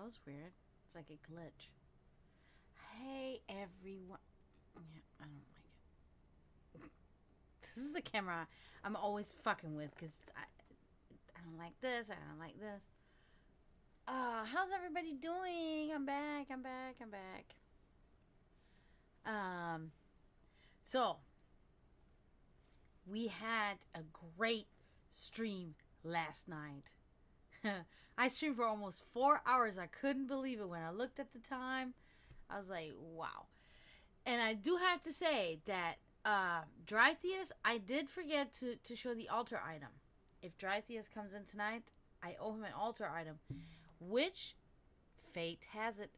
was weird. It's like a glitch. Hey, everyone. Yeah, I don't like it. This is the camera I'm always fucking with because I don't like this. I don't like this. How's everybody doing? I'm back. I'm back. I'm back. So we had a great stream last night. I streamed for almost 4 hours. I couldn't believe it when I looked at the time. I was like, wow. And I do have to say that Drytheus, I did forget to show the altar item. If Drytheus comes in tonight, I owe him an altar item. Which, fate has it,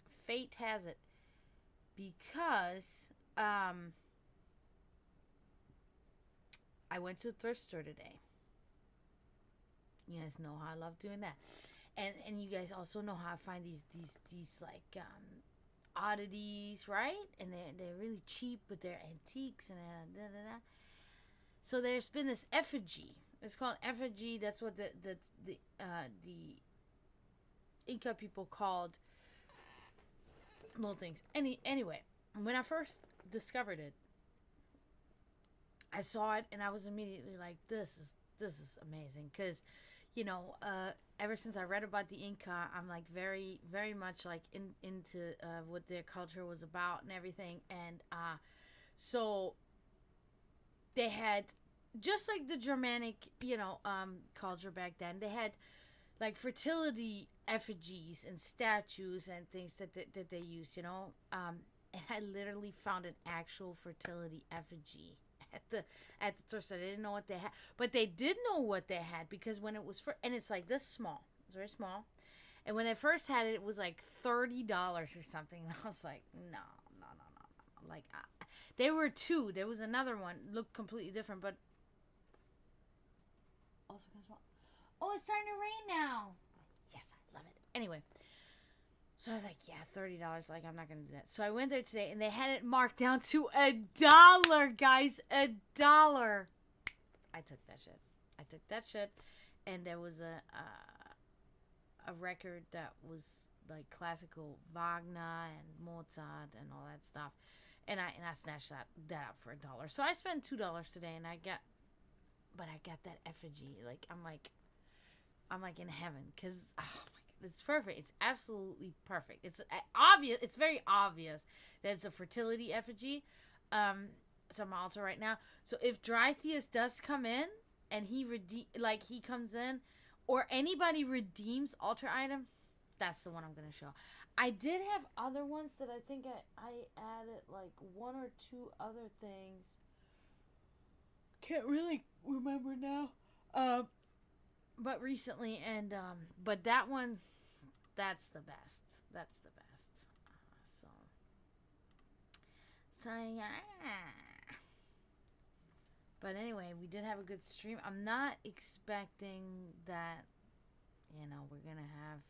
because I went to a thrift store today. You guys know how I love doing that. And you guys also know how I find these like oddities, right? And they're really cheap, but they're antiques and da da da. So there's been this effigy. It's called effigy. That's what the Inca people called little things. Anyway, when I first discovered it, I saw it and I was immediately like, this is amazing, because ever since I read about the Inca, I'm like very, very much like into what their culture was about and everything. And so they had, just like the Germanic, culture back then, they had like fertility effigies and statues and things that they used, and I literally found an actual fertility effigy at the store. So they didn't know what they had, but they did know what they had, because when it was and it's like this small, it's very small, and when they first had it, it was like $30 or something, and I was like, no. Like there were two. There was another one, looked completely different, but also guess what? Oh, it's starting to rain now. Yes, I love it. Anyway. So I was like, yeah, $30. Like, I'm not going to do that. So I went there today, and they had it marked down to $1, guys. $1. I took that shit. And there was a record that was like classical Wagner and Mozart and all that stuff. And I snatched that up for $1. So I spent $2 today, and I got that effigy. Like, I'm like in heaven, because oh my God, it's perfect. It's absolutely perfect. It's obvious. It's very obvious that it's a fertility effigy. It's on my altar right now. So if Drytheus does come in and he comes in, or anybody redeems altar item, that's the one I'm gonna show. I did have other ones that I think I added, like one or two other things. Can't really remember now. But recently, and but that one, that's the best. So yeah. But anyway, we did have a good stream. I'm not expecting that, we're gonna have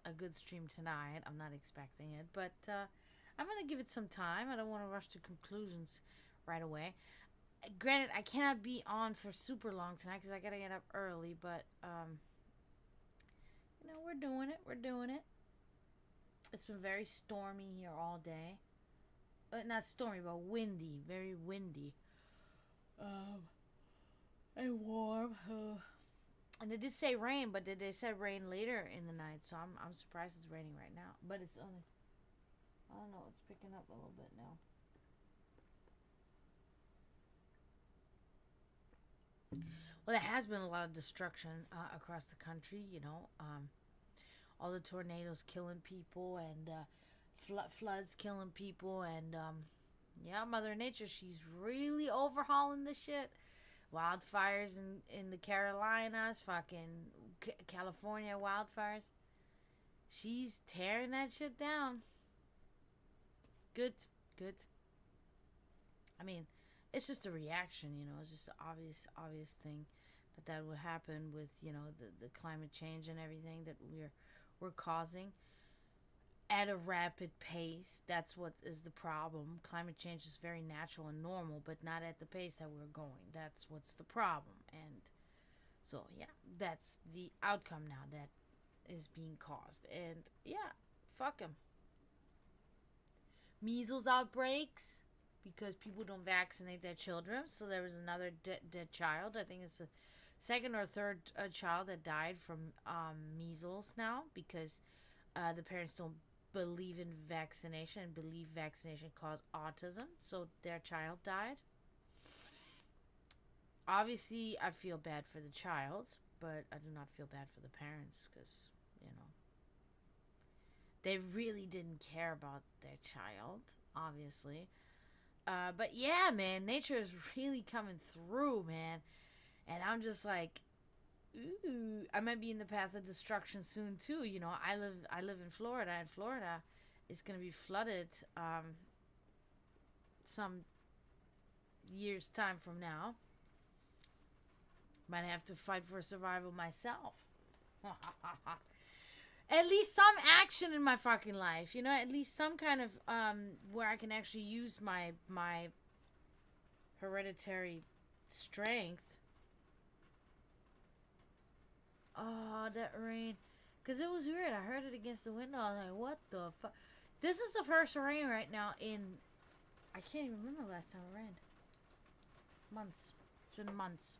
a good stream tonight. I'm not expecting it, but I'm gonna give it some time. I don't want to rush to conclusions right away. Granted, I cannot be on for super long tonight because I gotta get up early, but we're doing it. It's been very stormy here all day. Not stormy, but windy, very windy. And warm. And they did say rain, but they said rain later in the night, so I'm surprised it's raining right now. But it's only, I don't know, it's picking up a little bit now. Well, there has been a lot of destruction across the country, all the tornadoes killing people, and floods killing people, and Mother Nature, she's really overhauling the shit. Wildfires in the Carolinas, fucking California wildfires. She's tearing that shit down. Good. I mean, it's just a reaction, it's just an obvious thing that would happen with, the climate change and everything that we're causing at a rapid pace. That's what is the problem. Climate change is very natural and normal, but not at the pace that we're going. That's what's the problem. And so, yeah, that's the outcome now, that is being caused. And yeah, fuck them. Measles outbreaks because people don't vaccinate their children. So there was another dead child. I think it's a second or third child that died from measles now because the parents don't believe in vaccination and believe vaccination caused autism. So their child died. Obviously, I feel bad for the child, but I do not feel bad for the parents because, you know, they really didn't care about their child, obviously. But yeah, man, nature is really coming through, man. And I'm just like, ooh, I might be in the path of destruction soon too. You know, I live in Florida, and Florida is gonna be flooded some years time from now. Might have to fight for survival myself. At least some action in my fucking life, you know. At least some kind of where I can actually use my hereditary strength. Oh, that rain. Because it was weird. I heard it against the window. I was like, what the fuck? This is the first rain right now in... I can't even remember the last time it rained. Months. It's been months.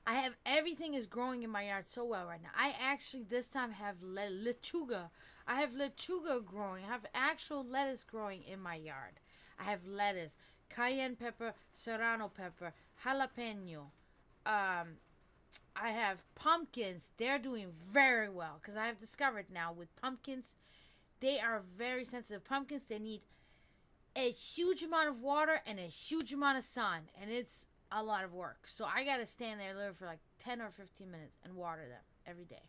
I have... Everything is growing in my yard so well right now. I actually this time have lechuga. I have lechuga growing. I have actual lettuce growing in my yard. I have lettuce, cayenne pepper, serrano pepper, jalapeno. I have pumpkins. They're doing very well because I have discovered now with pumpkins, they are very sensitive. Pumpkins, they need a huge amount of water and a huge amount of sun, and it's a lot of work. So I gotta stand there literally for like 10 or 15 minutes and water them every day.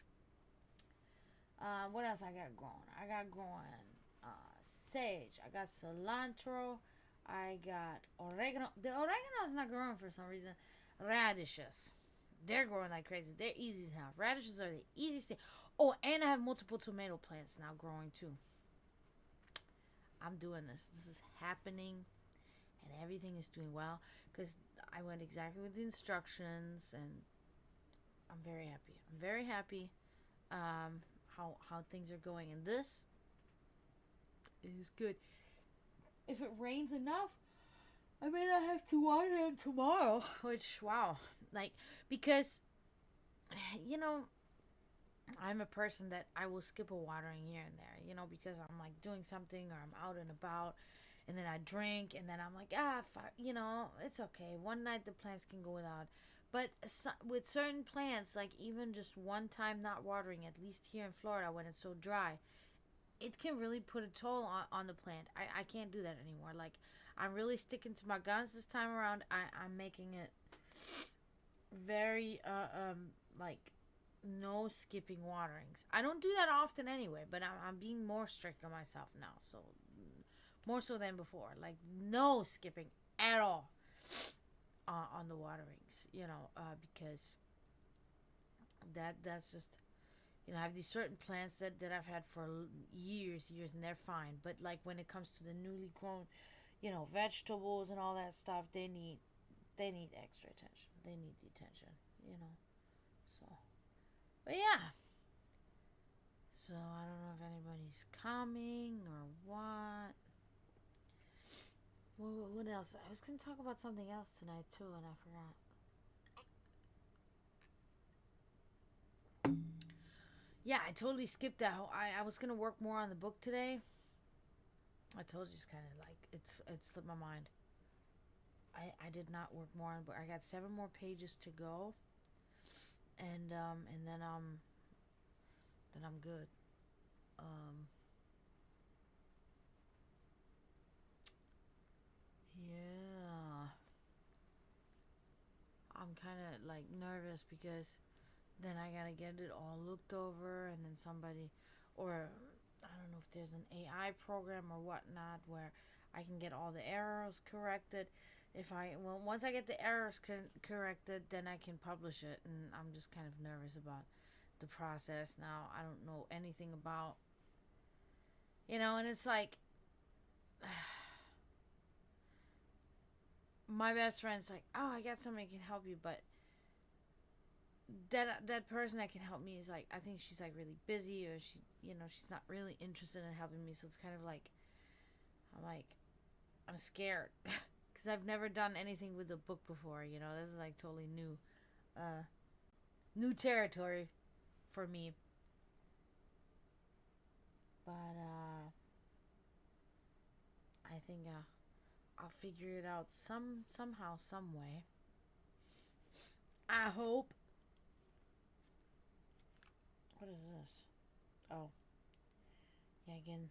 What else I got growing? I got growing sage. I got cilantro. I got oregano. The oregano is not growing for some reason. Radishes. They're growing like crazy. They're easy to have. Radishes are the easiest thing. Oh, and I have multiple tomato plants now growing too. I'm doing this. This is happening. And everything is doing well. Because I went exactly with the instructions. And I'm very happy. I'm very happy how things are going. And this is good. If it rains enough, I may not have to water them tomorrow. Which, wow. Like, because, you know, I'm a person that I will skip a watering here and there, you know, because I'm like doing something or I'm out and about and then I drink and then I'm like, you know, it's okay. One night the plants can go without. But with certain plants, like even just one time not watering, at least here in Florida when it's so dry, it can really put a toll on the plant. I can't do that anymore. Like, I'm really sticking to my guns this time around. I'm making it very, like, no skipping waterings. I don't do that often anyway, but I'm being more strict on myself now. So, more so than before. Like, no skipping at all on the waterings, you know, because that's just, you know, I have these certain plants that I've had for years, and they're fine. But, like, when it comes to the newly grown, you know, vegetables and all that stuff, they need extra attention. They need the attention, you know. So, but yeah. So, I don't know if anybody's coming or what. What else? I was going to talk about something else tonight, too, and I forgot. Yeah, I totally skipped that. I was going to work more on the book today. I told you, it's kind of like, it slipped my mind. I did not work more on the book. I got 7 more pages to go. And then I'm good. Yeah. I'm kind of like nervous because then I gotta get it all looked over, and then somebody, or I don't know if there's an AI program or whatnot where I can get all the errors corrected. Once I get the errors corrected, then I can publish it, and I'm just kind of nervous about the process now. I don't know anything about, you know, and it's like, my best friend's like, oh, I got somebody who can help you, but that person that can help me is like, I think she's like really busy, or she's not really interested in helping me. So it's kind of like, I'm like, I'm scared because I've never done anything with a book before. This is like totally new territory for me. But I think I'll figure it out somehow, some way. I hope. What is this? Oh, yeah, again.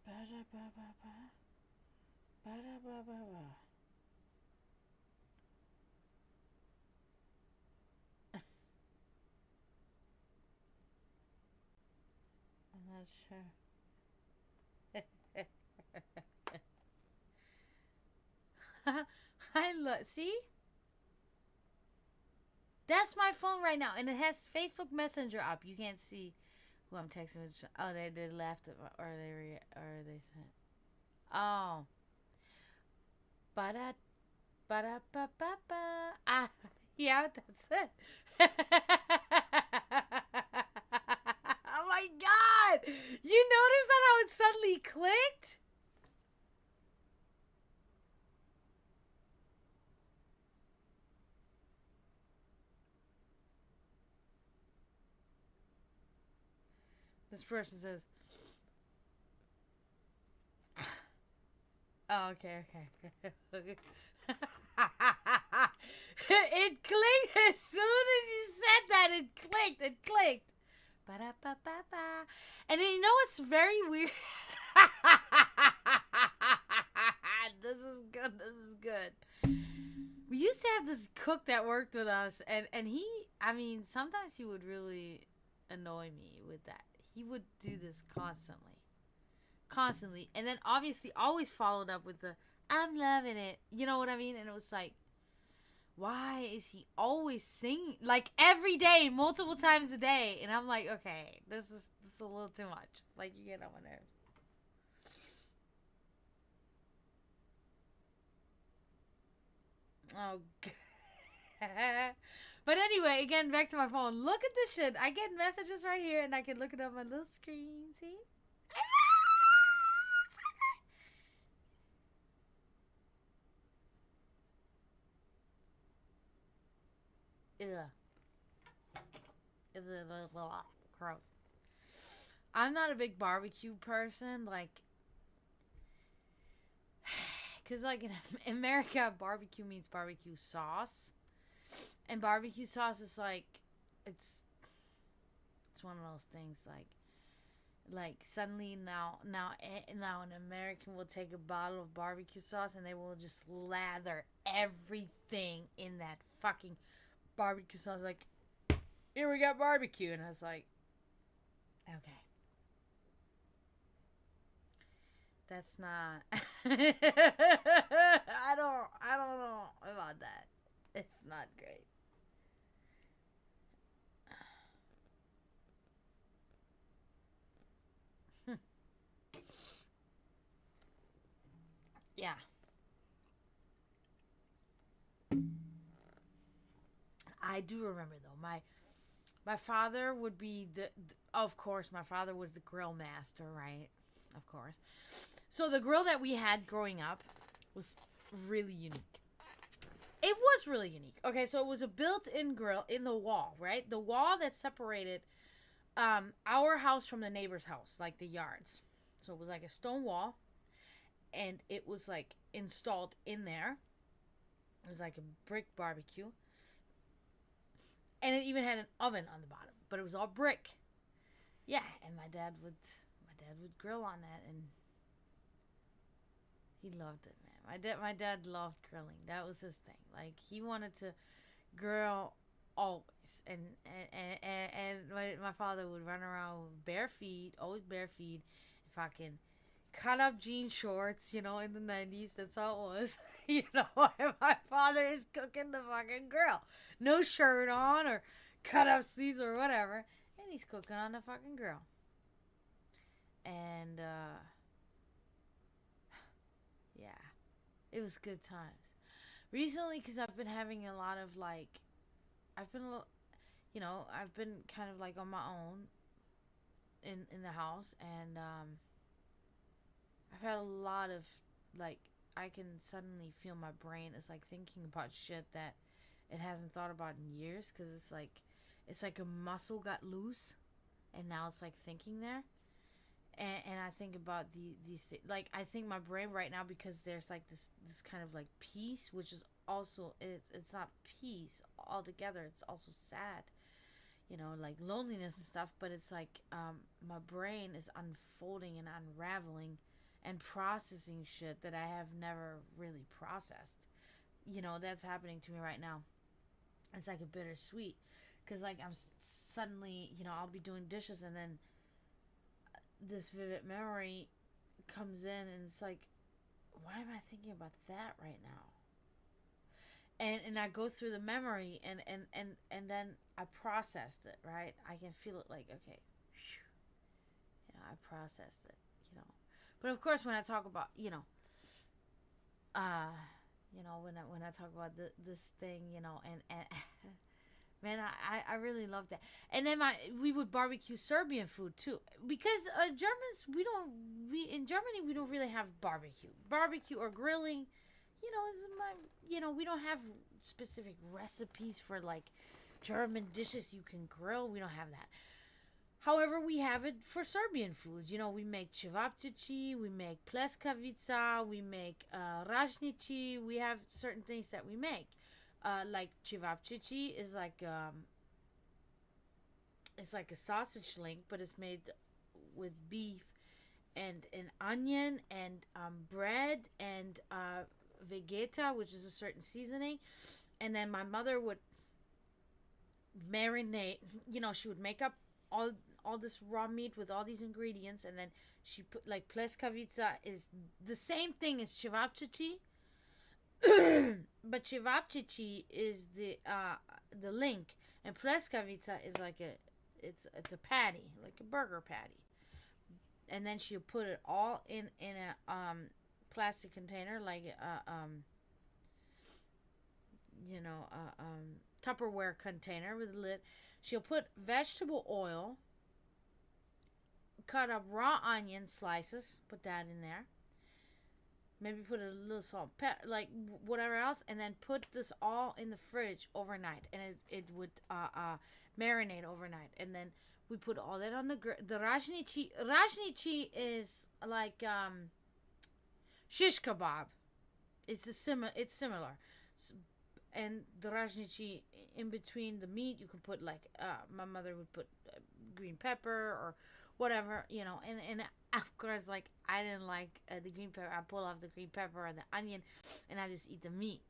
Ba da ba ba ba. Ba da ba ba ba. I'm not sure. I look. See, that's my phone right now, and it has Facebook Messenger up. You can't see who I'm texting with. Oh, they left, or they said, oh, ba da ba da ba ba ba. Ah, yeah, that's it. Oh my god! You notice that how it suddenly clicked? This person says, oh, okay. It clicked as soon as you said that. It clicked. Ba-da-ba-ba-ba. And then it's very weird. This is good. We used to have this cook that worked with us, and he, sometimes he would really annoy me with that. He would do this constantly, and then obviously always followed up with the "I'm loving it," you know what I mean? And it was like, why is he always singing like every day, multiple times a day? And I'm like, okay, this is a little too much. Like, you get on my nerves. Oh, but anyway, again, back to my phone. Look at this shit. I get messages right here, and I can look it up on my little screen. See? Ugh. Gross. I'm not a big barbecue person, like, because, like, in America, barbecue means barbecue sauce. And barbecue sauce is, like, it's one of those things, like suddenly now an American will take a bottle of barbecue sauce and they will just lather everything in that fucking barbecue sauce. Like, here we got barbecue, and I was like, okay, that's not. I don't know about that. It's not great. Yeah. I do remember though. My father would be of course my father was the grill master, right? Of course. So the grill that we had growing up was really unique. It was really unique. Okay, so it was a built-in grill in the wall, right? The wall that separated our house from the neighbor's house, like the yards. So it was like a stone wall, and it was like installed in there. It was like a brick barbecue, and it even had an oven on the bottom, but it was all brick. Yeah, and my dad would grill on that, and he loved it, man. My dad loved grilling. That was his thing. Like, he wanted to grill always, and my father would run around with bare feet, always bare feet, fucking cut up jean shorts, in the 90s. That's how it was. and my father is cooking the fucking grill. No shirt on or cut off sleeves or whatever. And he's cooking on the fucking grill. And, yeah, it was good times. Recently, because I've been having a lot of, like, I've been, I've been kind of, like, on my own in the house. And, I've had a lot of, like, I can suddenly feel my brain is, like, thinking about shit that it hasn't thought about in years. Because it's like a muscle got loose. And now it's, like, thinking there. And I think about these, like, I think my brain right now, because there's, like, this kind of, like, peace, which is also, it's not peace altogether. It's also sad, like loneliness and stuff. But it's like, my brain is unfolding and unraveling and processing shit that I have never really processed. That's happening to me right now. It's like a bittersweet, because, like, I'm suddenly, I'll be doing dishes, and then this vivid memory comes in, and it's like, why am I thinking about that right now? And I go through the memory, and then I processed it, right? I can feel it, like, okay, I processed it, But of course, when I talk about, when I talk about this thing, and man, I really love that. And then we would barbecue Serbian food too, because Germans, in Germany we don't really have barbecue or grilling. We don't have specific recipes for, like, German dishes you can grill. We don't have that. However, we have it for Serbian food. We make cevapcici, we make pleskavica, we make rajnici. We have certain things that we make. Like cevapcici is like it's like a sausage link, but it's made with beef and an onion and bread and vegeta, which is a certain seasoning. And then my mother would marinate. She would make up all this raw meat with all these ingredients, and then she put, like, pleskavica is the same thing as cevapcici. But cevapcici is the link, and pleskavica is like it's a patty, like a burger patty. And then she'll put it all in a plastic container, like Tupperware container with a lid. She'll put vegetable oil, cut up raw onion slices, put that in there. Maybe put a little salt, pepper, like whatever else, and then put this all in the fridge overnight, and it would marinate overnight. And then we put all that on the rajnici. Rajnici is like shish kebab. It's similar. And the rajnici, in between the meat, you can put, like, my mother would put green pepper or whatever, and of course, like, I didn't like the green pepper. I pull off the green pepper or the onion, and I just eat the meat,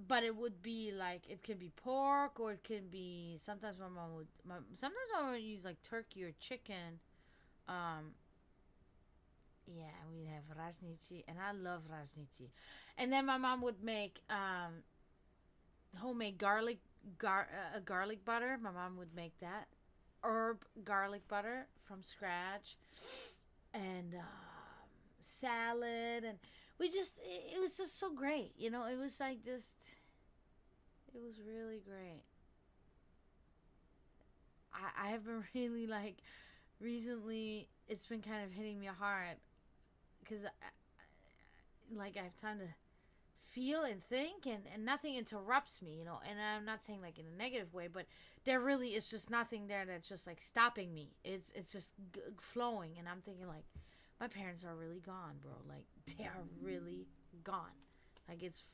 but it would be, like, it could be pork, or it could be, sometimes my mom would use, like, turkey or chicken. Yeah, we'd have rajnici, and I love rajnici. And then my mom would make homemade garlic butter. My mom would make that herb garlic butter from scratch, and salad, and it was just so great. It was like it was really great. I have been really, like, recently, it's been kind of hitting me hard, because like, I have time to feel and think, and nothing interrupts me, and I'm not saying, like, in a negative way, but there really is just nothing there that's just, like, stopping me. It's just flowing, and I'm thinking, like, my parents are really gone, bro. Like, they are really gone. Like, it's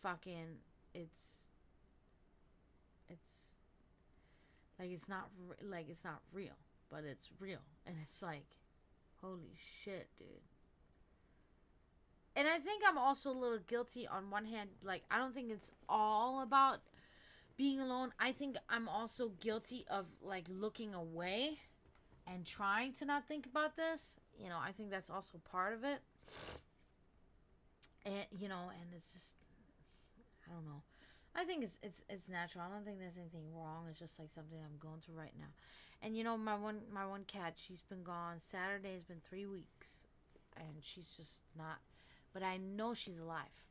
like, it's not real, but it's real, and it's like, holy shit, dude. And I think I'm also a little guilty on one hand. Like, I don't think it's all about being alone. I think I'm also guilty of, like, looking away and trying to not think about this. I think that's also part of it. And and it's just, I don't know. I think it's natural. I don't think there's anything wrong. It's just like something I'm going through right now. And my one cat, she's been gone. Saturday has been 3 weeks, and she's just not. But I know she's alive.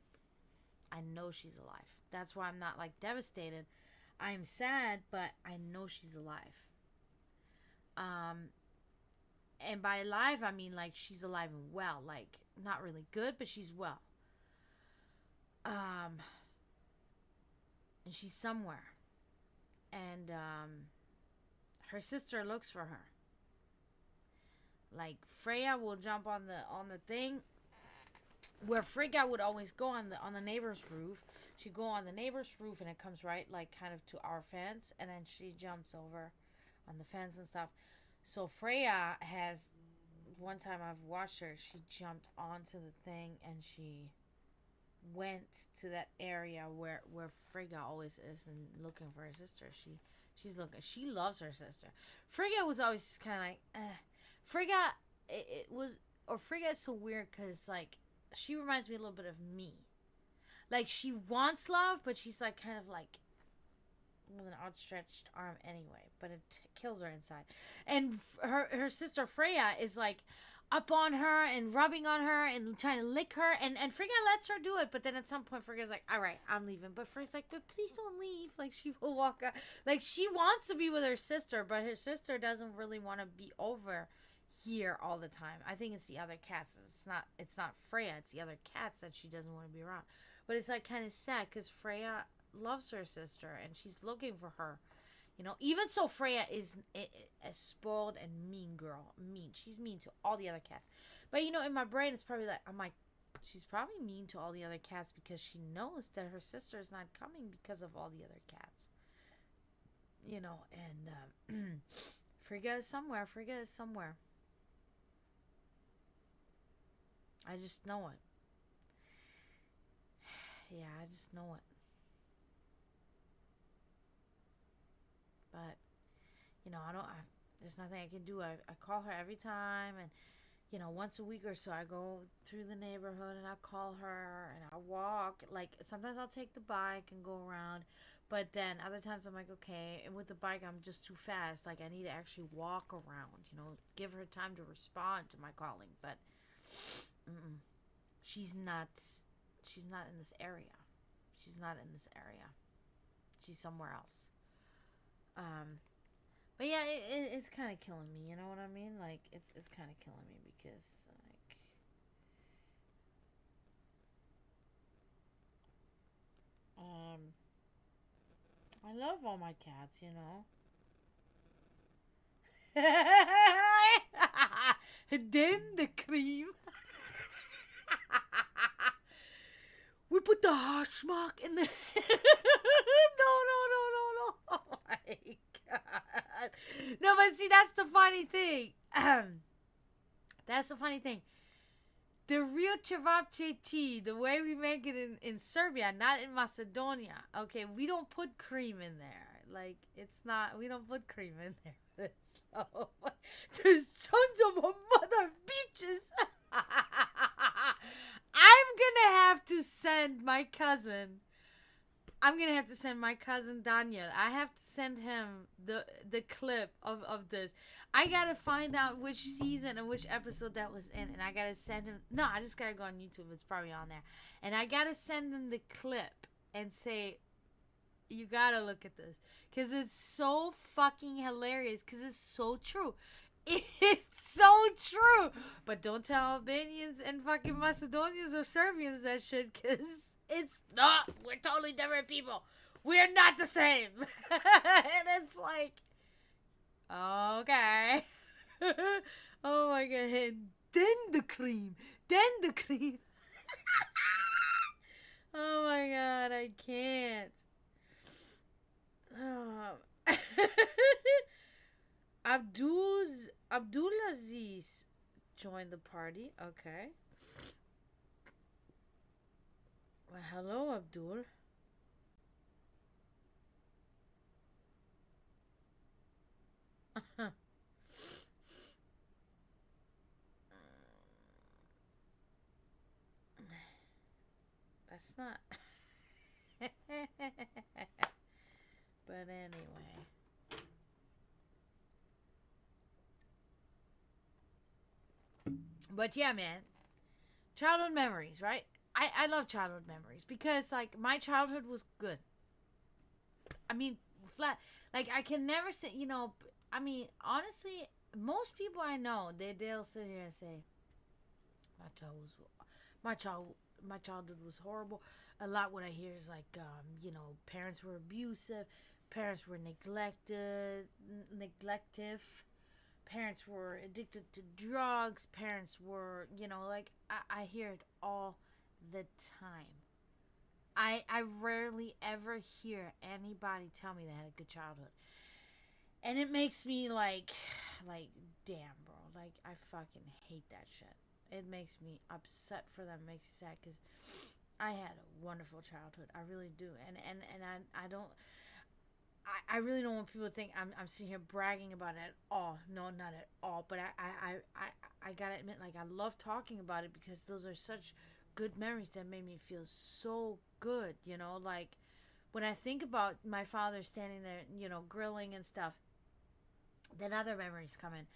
I know she's alive. That's why I'm not like devastated. I'm sad, but I know she's alive. Um, and by alive, I mean like she's alive and well. Like not really good, but she's well. Um, and she's somewhere. And her sister looks for her. Like Freya will jump on the thing where Frigga would always go on the neighbor's roof. She'd go on the neighbor's roof and it comes right like kind of to our fence, and then she jumps over on the fence and stuff. So Freya has, one time I've watched her, she jumped onto the thing and she went to that area where Frigga always is and looking for her sister. She's looking. She loves her sister. Frigga was always just kind of like, Frigga, it was, or Frigga is so weird because like she reminds me a little bit of me. Like she wants love, but she's like kind of like with an outstretched arm anyway. But it kills her inside. And her sister Freya is like up on her and rubbing on her and trying to lick her, and Frigga lets her do it, but then at some point Frigga's like, all right, I'm leaving, but Frigga's like, but please don't leave. Like she will walk out, like she wants to be with her sister, but her sister doesn't really want to be over here all the time. I think it's the other cats. It's not Freya, it's the other cats that she doesn't want to be around. But it's like kind of sad because Freya loves her sister and she's looking for her. Even so, Freya is a spoiled and mean girl. Mean. She's mean to all the other cats. But, in my brain, it's probably like, I'm like, she's probably mean to all the other cats because she knows that her sister is not coming because of all the other cats. And Frigga is somewhere. Frigga is somewhere. I just know it. Yeah, I just know it. But there's nothing I can do. I call her every time, and once a week or so I go through the neighborhood and I call her and I walk. Like sometimes I'll take the bike and go around, but then other times I'm like, okay, and with the bike I'm just too fast. Like I need to actually walk around, give her time to respond to my calling. But she's not in this area. She's not in this area. She's somewhere else. But yeah, it's kind of killing me. You know what I mean? Like it's kind of killing me because I love all my cats. Then the cream. We put the hash mark in the. No. Oh my god. No, but see, that's the funny thing. That's the funny thing. The real cevapcici, the way we make it in Serbia, not in Macedonia. Okay, we don't put cream in there. Like, it's not, we don't put cream in there. So, the sons of a mother bitches. I'm gonna have to send my cousin Daniel. I have to send him the clip of this. I gotta find out which season and which episode that was in, and I gotta send him. No, I just gotta go on YouTube. It's probably on there, and I gotta send him the clip and say, you gotta look at this because it's so fucking hilarious. Because it's so true. It's so true. But don't tell Albanians and fucking Macedonians or Serbians that shit, because it's not. We're totally different people. We're not the same. And it's like, okay. Oh my god. And then the cream. Then the cream. Oh my god. I can't. Abdulaziz joined the party. Okay. Well, hello, Abdul. it's not. But anyway. But yeah, man. Childhood memories, right? I love childhood memories because, like, my childhood was good. I mean, flat. Like, I can never say, I mean, honestly, most people I know, they'll sit here and say, my child was, my child, my childhood was horrible. A lot what I hear is like, parents were abusive, parents were neglective, parents were addicted to drugs, parents were, like, I hear it all the time. I rarely ever hear anybody tell me they had a good childhood. And it makes me like, damn, bro. Like, I fucking hate that shit. It makes me upset for them. It makes me sad because I had a wonderful childhood. I really do. And I don't, I really don't want people to think I'm sitting here bragging about it at all. No, not at all. But I gotta admit, like, I love talking about it because those are such good memories that made me feel so good, like, when I think about my father standing there, grilling and stuff, then other memories come in.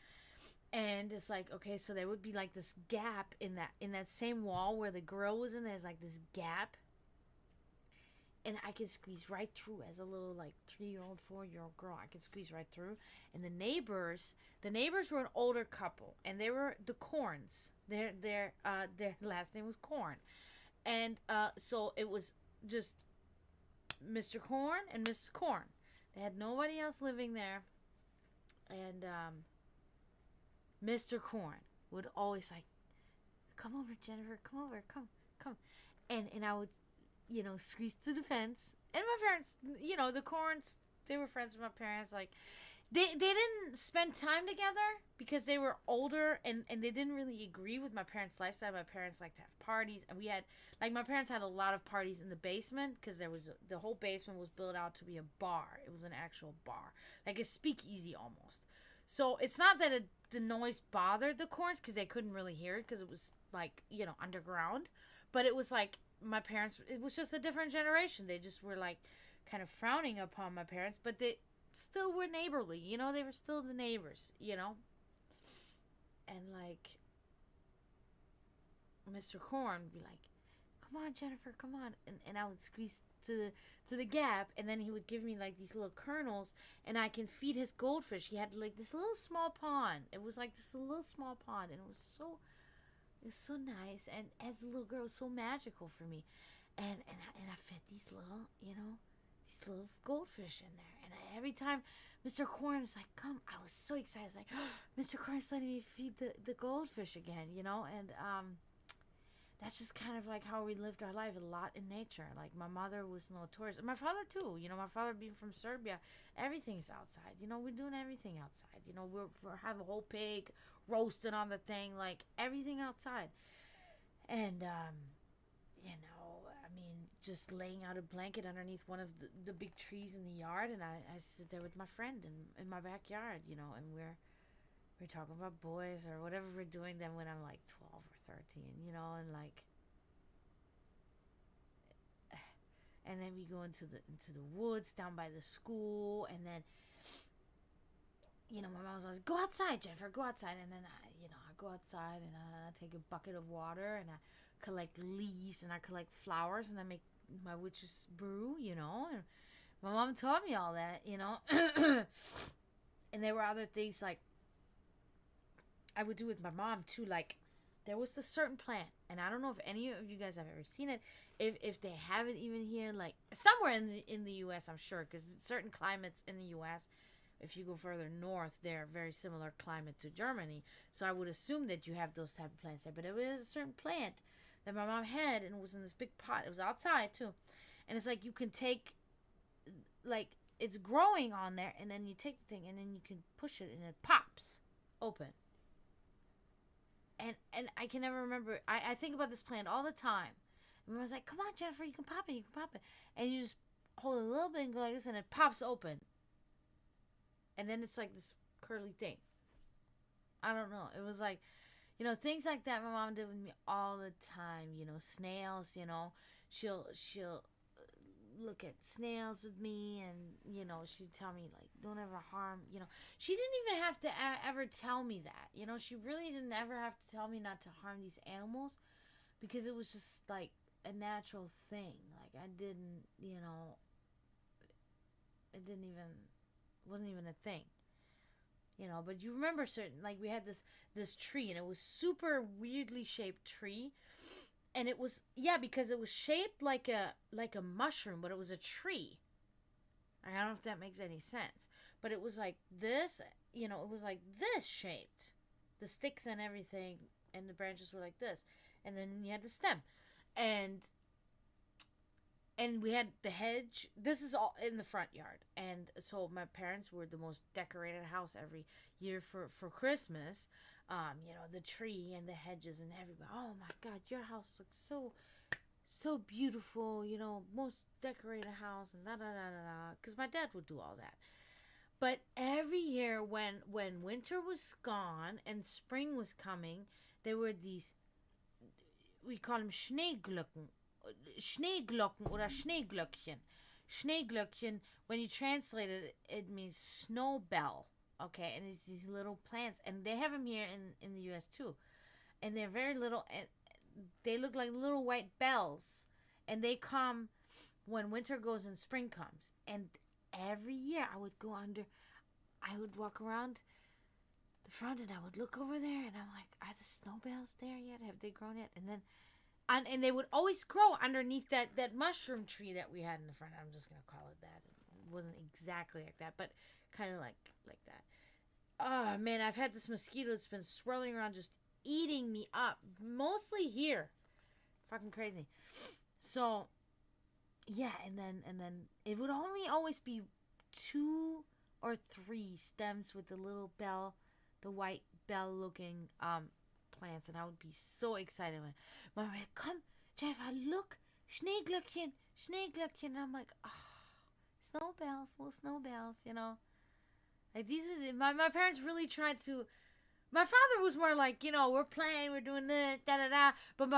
And it's like, okay, so there would be like this gap in that same wall where the grill was in. There's like this gap, and I could squeeze right through as a little, like, 3-year-old, 4-year-old girl. I could squeeze right through. And the neighbors were an older couple, and they were the Corns. Their last name was Corn, and so it was just Mr. Corn and Mrs. Corn. They had nobody else living there, and Mr. Corn would always, like, come over, Jennifer, come over, come, and I would, squeeze through the fence. And my parents, the Corns, they were friends with my parents. Like, they didn't spend time together because they were older, and they didn't really agree with my parents' lifestyle. My parents liked to have parties, and we had, like, my parents had a lot of parties in the basement because the whole basement was built out to be a bar. It was an actual bar, like a speakeasy almost. So it's not that the noise bothered the Corns because they couldn't really hear it because it was, like, underground, but it was like my parents. It was just a different generation. They just were, like, kind of frowning upon my parents, but they still were neighborly, they were still the neighbors, and, like, Mr. Corn would be like, come on, Jennifer, come on, and I would squeeze to the gap, and then he would give me, like, these little kernels, and I can feed his goldfish. He had, like, this little small pond. It was like just a little small pond, and it was so nice, and as a little girl, it was so magical for me, and I fed these little goldfish in there. And every time Mr. Corn is like, come, I was so excited. I was like, oh, Mr. Corn's letting me feed the goldfish again, and that's just kind of like how we lived our life, a lot in nature. Like, my mother was notorious, and my father too. My father being from Serbia, everything's outside. We're doing everything outside. We're have a whole pig roasted on the thing, like, everything outside. And I mean, just laying out a blanket underneath one of the big trees in the yard, and I sit there with my friend in my backyard, and we're talking about boys or whatever we're doing then when I'm like 12 or 13, and, like, and then we go into the woods down by the school, and then, my mom was always, go outside, Jennifer, go outside. And then I go outside, and I take a bucket of water, and I collect leaves, and I collect flowers, and I make my witch's brew, and my mom taught me all that, and there were other things, like, I would do with my mom too. Like, there was this certain plant, and I don't know if any of you guys have ever seen it, if they have it even here, like, somewhere in the U.S., I'm sure, because certain climates in the U.S., if you go further north, they're very similar climate to Germany, so I would assume that you have those type of plants there. But it was a certain plant that my mom had, and it was in this big pot. It was outside too, and it's like, you can take, like, it's growing on there, and then you take the thing, and then you can push it, and it pops open. And I can never remember. I think about this plant all the time. And I was like, come on, Jennifer, you can pop it, and you just hold it a little bit and go like this, and it pops open. And then it's like this curly thing. I don't know. It was like, things like that my mom did with me all the time. Snails, she'll look at snails with me, and she'd tell me like, don't ever harm, she didn't even have to ever tell me that, she really didn't ever have to tell me not to harm these animals, because it was just like a natural thing. Like I didn't, it didn't even, wasn't even a thing. But you remember certain, like we had this tree, and it was super weirdly shaped tree, and it was, yeah, because it was shaped like a mushroom, but it was a tree. I don't know if that makes any sense, but it was like this, it was like this shaped, the sticks and everything, and the branches were like this, and then you had the stem, and we had the hedge. This is all in the front yard, and so my parents were the most decorated house every year for Christmas. The tree and the hedges and everybody. Oh my God, your house looks so beautiful. Most decorated house and da da da da da. Because my dad would do all that. But every year when winter was gone and spring was coming, there were these. We call them Schneeglocken oder Schneeglöckchen. Schneeglöckchen, when you translate it, it means snow bell. Okay, and it's these little plants, and they have them here in the U.S. too, and they're very little, and they look like little white bells, and they come when winter goes and spring comes. And every year I would walk around the front, and I would look over there, and I'm like, are the snow bells there yet? Have they grown yet? And then and they would always grow underneath that mushroom tree that we had in the front. I'm just gonna call it that. It wasn't exactly like that, but kind of like that. Oh man, I've had this mosquito that's been swirling around, just eating me up, mostly here. Fucking crazy. So yeah, and then it would only always be 2 or 3 stems with the little bell, the white bell looking plants, and I would be so excited when Mom would, come Jennifer, look, Schneeglöckchen. And I'm like, oh, snow bells, little snow bells, like these are my parents really tried to. My father was more like, we're playing, we're doing this, da da da. But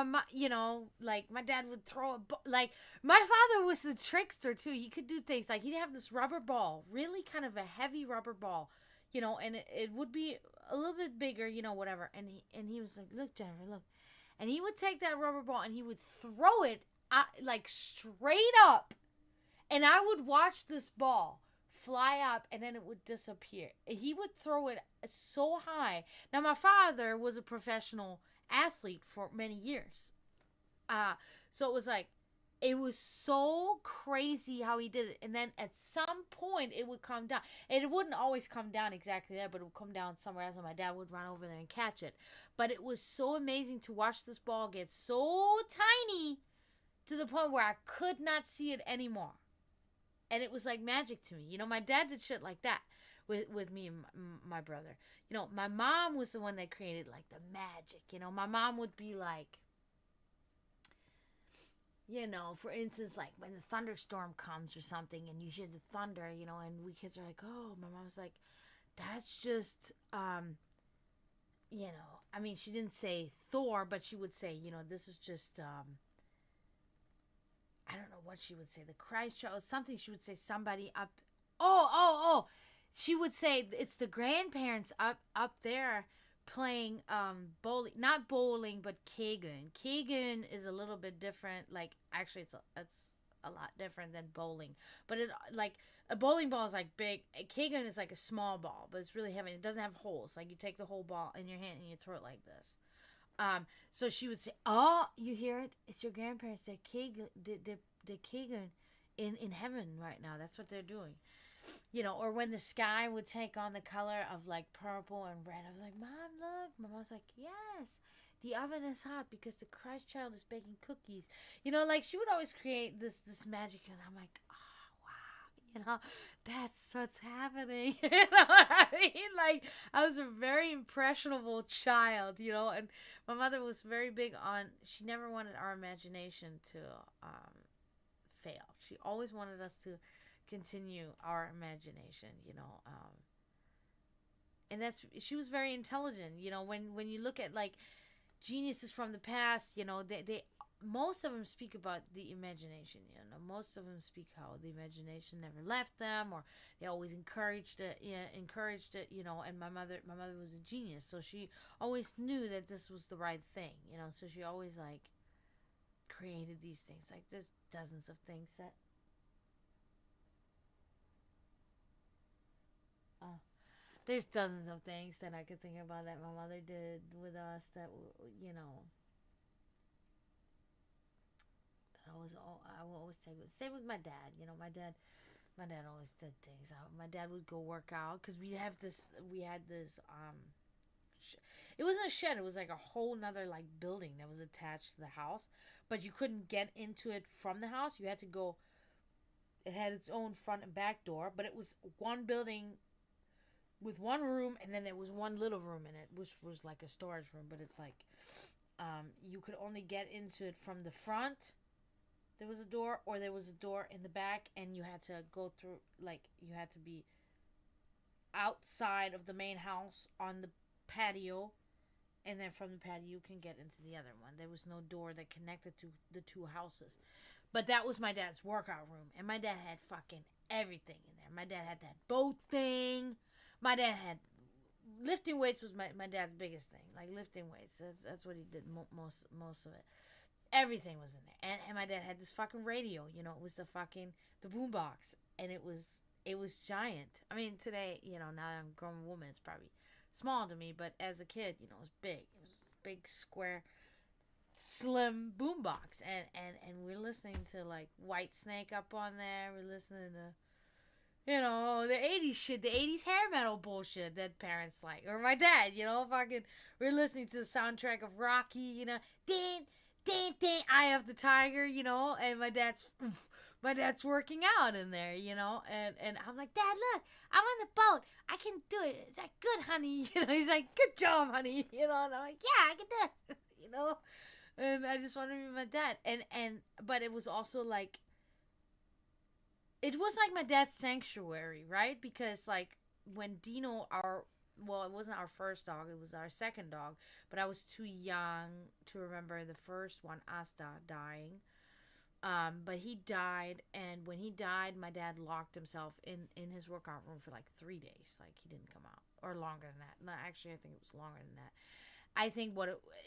like my dad would throw like my father was a trickster too. He could do things like he'd have this rubber ball, really kind of a heavy rubber ball, and it would be a little bit bigger, whatever. And he was like, look, Jennifer, look, and he would take that rubber ball and he would throw it like straight up, and I would watch this ball fly up, and then it would disappear. He would throw it so high. Now, my father was a professional athlete for many years. So it was so crazy how he did it. And then at some point, it would come down. And it wouldn't always come down exactly there, but it would come down somewhere else, and my dad would run over there and catch it. But it was so amazing to watch this ball get so tiny to the point where I could not see it anymore. And it was like magic to me. My dad did shit like that with me and my brother. My mom was the one that created like the magic. My mom would be like, for instance, like when the thunderstorm comes or something and you hear the thunder, and we kids are like, oh, my mom's like, that's just, I mean, she didn't say Thor, but she would say, this is just, I don't know what she would say. The Christ child, something. She would say somebody up. Oh. She would say it's the grandparents up there playing bowling. Not bowling, but Kegeln. Kegeln is a little bit different. Like actually, it's a lot different than bowling. But it like a bowling ball is like big. Kegeln is like a small ball, but it's really heavy. It doesn't have holes. Like you take the whole ball in your hand and you throw it like this. So she would say, oh, you hear it? It's your grandparents. They're Kegeln in heaven right now. That's what they're doing. Or when the sky would take on the color of like purple and red. I was like, Mom, look. My mom's like, yes, the oven is hot because the Christ child is baking cookies. Like she would always create this magic, and I'm like, oh, wow. That's what's happening. You know what I mean? Like, I was a very impressionable child, and my mother was very big on, she never wanted our imagination to fail. She always wanted us to continue our imagination, and she was very intelligent. When you look at like geniuses from the past, they most of them speak about the imagination. Most of them speak how the imagination never left them, or they always encouraged it. Yeah, encouraged it. And my mother was a genius, so she always knew that this was the right thing. So she always like created these things. Like there's dozens of things that. Uh, there's dozens of things that I could think about that my mother did with us that I will always take it. Same with my dad. My dad always did things. My dad would go work out because we had this it wasn't a shed. It was like a whole nother like building that was attached to the house, but you couldn't get into it from the house. You had to go. It had its own front and back door, but it was one building with one room, and then there was one little room in it, which was like a storage room. But it's like you could only get into it from the front. There was a door, or there was a door in the back, and you had to go through, like, you had to be outside of the main house on the patio, and then from the patio you can get into the other one. There was no door that connected to the two houses. But that was my dad's workout room, and my dad had fucking everything in there. My dad had that boat thing. My dad had lifting weights was my dad's biggest thing, like lifting weights. That's what he did most of it. Everything was in there, and my dad had this fucking radio. It was the boombox, and it was giant. I mean, today, now that I'm a grown woman, it's probably small to me, but as a kid, it was big. It was a big square, slim boombox, and we're listening to like White Snake up on there. We're listening to the 80s shit, the 80s hair metal bullshit that parents like. Or my dad, we're listening to the soundtrack of Rocky, ding, ding, ding, Eye of the Tiger, and my dad's working out in there, and I'm like, Dad, look, I'm on the boat. I can do it. It's like, good, honey. He's like, good job, honey. And I'm like, yeah, I can do it, And I just wanted to be my dad. But it was also like, it was like my dad's sanctuary, right? Because like when Dino, it wasn't our first dog, it was our second dog, but I was too young to remember the first one, Asta, dying. But he died, and when he died, my dad locked himself in his workout room for like 3 days. Like he didn't come out, or longer than that. No, actually, I think it was longer than that. I think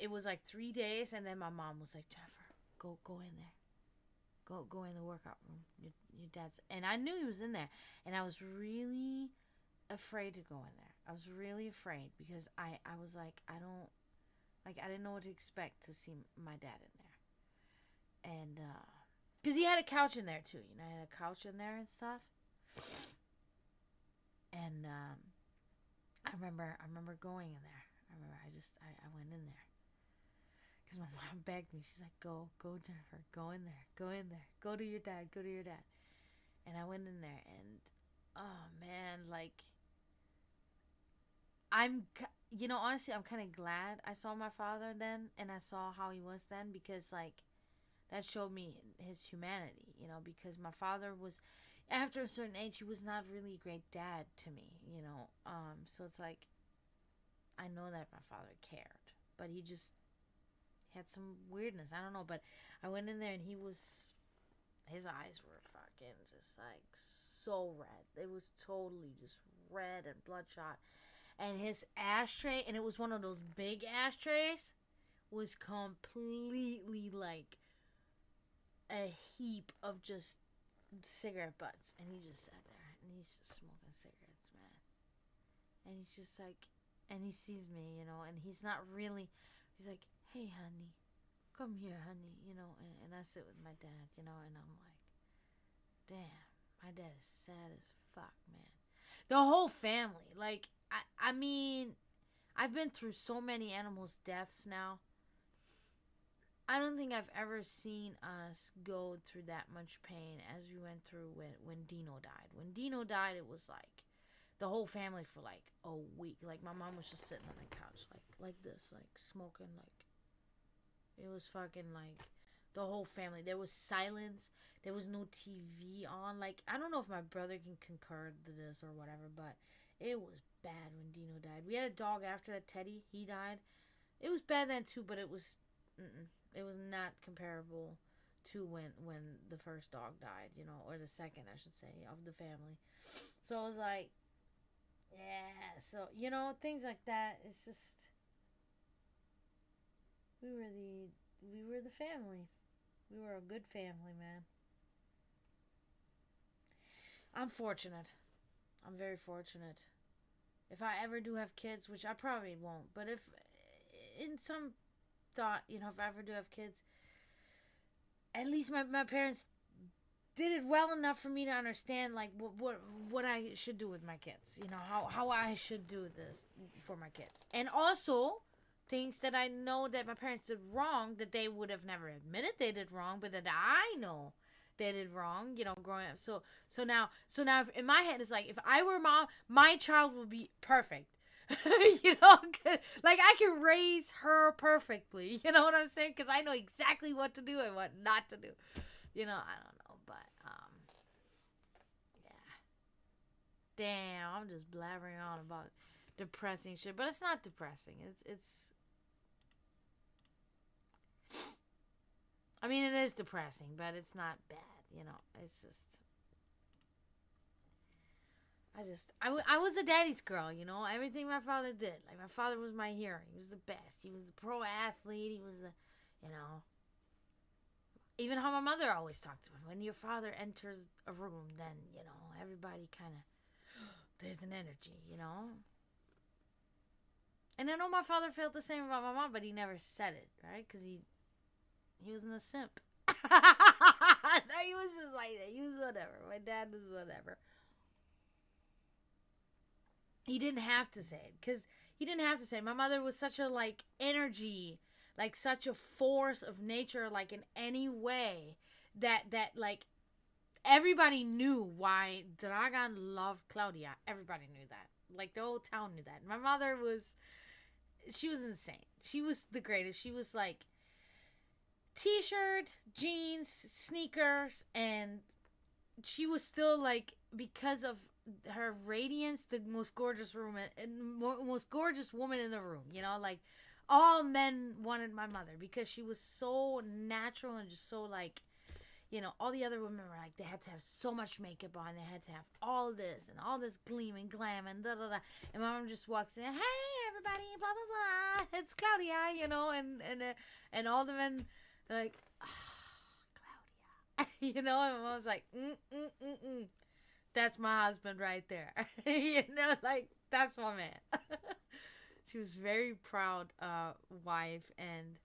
it was like 3 days, and then my mom was like, Jennifer, go in there. Go in the workout room. Your dad's, and I knew he was in there, and I was really afraid to go in there. I was really afraid because I was like, I didn't know what to expect to see my dad in there, and because he had a couch in there too. He had a couch in there and stuff, and I remember going in there. I went in there. Because my mom begged me. She's like, go, Jennifer. Go in there. Go in there. Go to your dad. Go to your dad. And I went in there. And, oh, man, like, honestly, I'm kind of glad I saw my father then. And I saw how he was then. Because, like, that showed me his humanity. Because my father was, after a certain age, he was not really a great dad to me. So it's like, I know that my father cared. But he just had some weirdness. I don't know, but I went in there and his eyes were fucking just like so red. It was totally just red and bloodshot. And his ashtray, and it was one of those big ashtrays, was completely like a heap of just cigarette butts. And he just sat there and he's just smoking cigarettes, man. And he's just like, and he sees me, and he's not really, he's like, hey, honey, come here, honey, and I sit with my dad, and I'm like, damn, my dad is sad as fuck, man. The whole family, like, I mean, I've been through so many animals' deaths now. I don't think I've ever seen us go through that much pain as we went through when Dino died. When Dino died, it was like, the whole family for like a week. Like my mom was just sitting on the couch, like this, like smoking, like it was fucking like the whole family. There was silence. There was no TV on. Like I don't know if my brother can concur to this or whatever, but it was bad when Dino died. We had a dog after that, Teddy. He died. It was bad then too, but it was Mm-mm. It was not comparable to when the first dog died, or the second, I should say, of the family. So it was like, yeah. So things like that. It's just we were the family. We were a good family, man. I'm fortunate. I'm very fortunate. If I ever do have kids, which I probably won't, but if in some thought, if I ever do have kids, at least my parents did it well enough for me to understand like what I should do with my kids. How I should do this for my kids. And also things that I know that my parents did wrong that they would have never admitted they did wrong, but that I know they did wrong, growing up. So now in my head it's like if I were mom, my child would be perfect. you know, like I can raise her perfectly. You know what I'm saying? Because I know exactly what to do and what not to do. I don't know, but yeah. Damn, I'm just blabbering on about depressing shit, but it's not depressing. It's. I mean, it is depressing, but it's not bad. It's just. I was a daddy's girl, everything my father did. Like, my father was my hero. He was the best. He was the pro athlete. He was even how my mother always talked to me. When your father enters a room, then, everybody kind of, there's an energy. And I know my father felt the same about my mom, but he never said it, right? Because he wasn't a simp. No, he was just like that. He was whatever. My dad was whatever. He didn't have to say it because he didn't have to say it. My mother was such a like energy, like such a force of nature, like in any way that like everybody knew why Dragan loved Claudia. Everybody knew that. Like the whole town knew that. My mother she was insane. She was the greatest. She was like t-shirt, jeans, sneakers, and she was still like because of her radiance, the most gorgeous most gorgeous woman in the room. Like all men wanted my mother because she was so natural and just so like, all the other women were like they had to have so much makeup on, they had to have all this and all this gleam and glam and da da da. And my mom just walks in, hey everybody, blah blah blah, it's Claudia, and all the men like, oh, Claudia, and my mom's like, that's my husband right there. Like that's my man. She was very proud wife and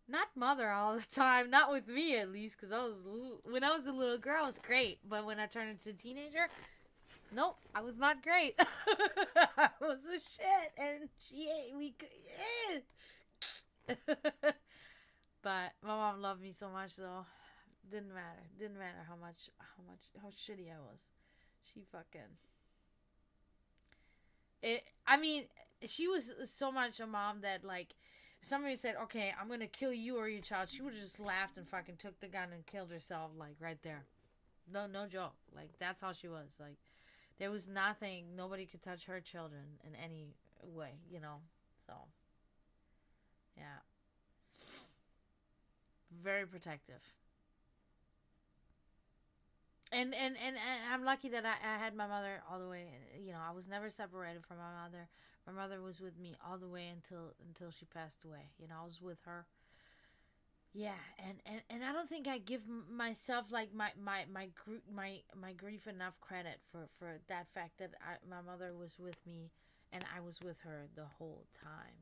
not mother all the time. Not with me at least, because when I was a little girl, I was great. But when I turned into a teenager, nope, I was not great. I was a shit, and she ate me. But my mom loved me so much, so didn't matter how shitty I was. She fucking it. I mean, she was so much a mom that like, if somebody said, "Okay, I'm gonna kill you or your child," she would have just laughed and fucking took the gun and killed herself, like right there. No joke. Like that's how she was. Like there was nothing. Nobody could touch her children in any way. So yeah, very protective. And I'm lucky that I had my mother all the way. I was never separated from my mother. My mother was with me all the way until she passed away. I was with her. Yeah, and I don't think I give myself like my grief enough credit for that fact that my mother was with me and I was with her the whole time.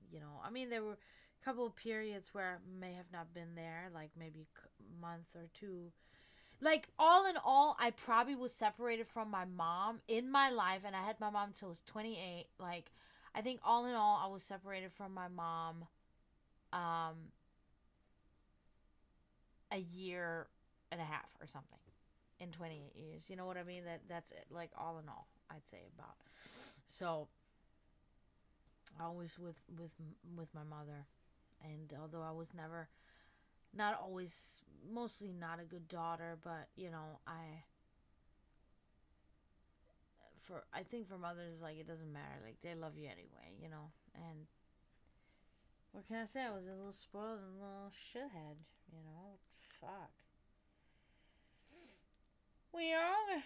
I mean, there were a couple of periods where I may have not been there, like maybe a month or two. Like all in all, I probably was separated from my mom in my life, and I had my mom till I was 28. Like I think all in all, I was separated from my mom a year and a half or something in 28 years. You know what I mean? That's it. Like all in all, I'd say about. So always with my mother, and although I was never, not always, mostly not a good daughter, but I think for mothers, like it doesn't matter, like they love you anyway, and What can I say? I was a little spoiled and a little shithead, you know? Fuck. We are.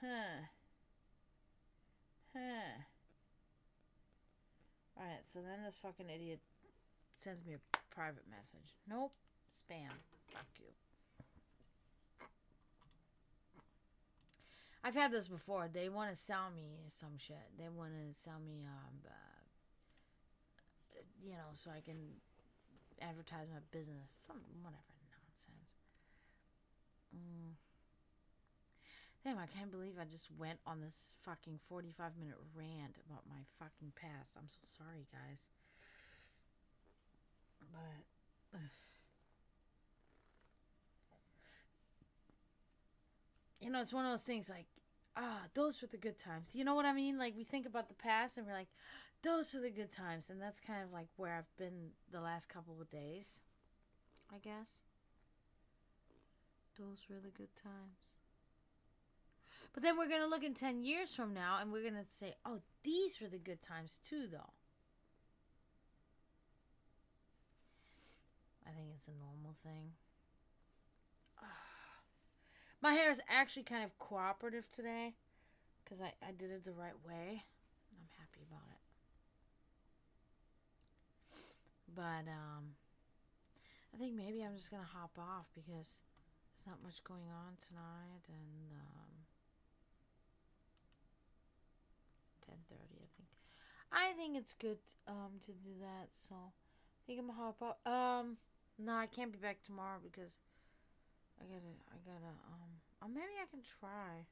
Huh. Huh. Alright, so then this fucking idiot sends me a private message. Nope. Spam. Fuck you. I've had this before. They want to sell me some shit. They want to sell me, you know, so I can advertise my business. Some whatever nonsense. Damn, I can't believe I just went on this fucking 45-minute rant about my fucking past. I'm so sorry, guys. But you know, it's one of those things like, those were the good times. You know what I mean? Like, we think about the past and we're like, those were the good times. And that's kind of like where I've been the last couple of days, I guess. Those were the good times. But then we're going to look in 10 years from now and we're going to say, oh, these were the good times too, though. I think it's a normal thing. My hair is actually kind of cooperative today because I did it the right way. I'm happy about it. But I think maybe I'm just going to hop off because there's not much going on tonight. And 10:30, I think. I think it's good to do that. So I think I'm going to hop off. No, I can't be back tomorrow because I gotta, or maybe I can try.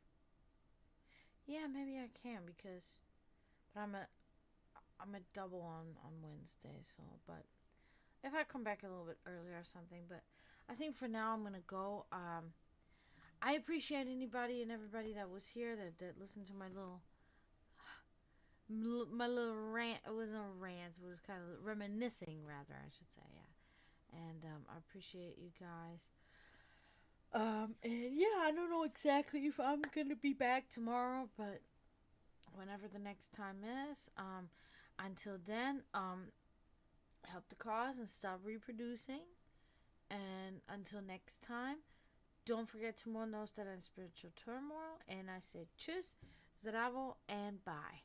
Yeah, maybe I can because, but I'm a double on Wednesday, so, but if I come back a little bit earlier or something, but I think for now I'm gonna go. I appreciate anybody and everybody that was here that listened to my little rant. It wasn't a rant, it was kind of reminiscing, rather, I should say, yeah. And I appreciate you guys. And yeah, I don't know exactly if I'm gonna be back tomorrow, but whenever the next time is, until then, help the cause and stop reproducing. And until next time, don't forget tomorrow knows that I'm spiritual turmoil. And I said, tschüss, zdravo, and bye.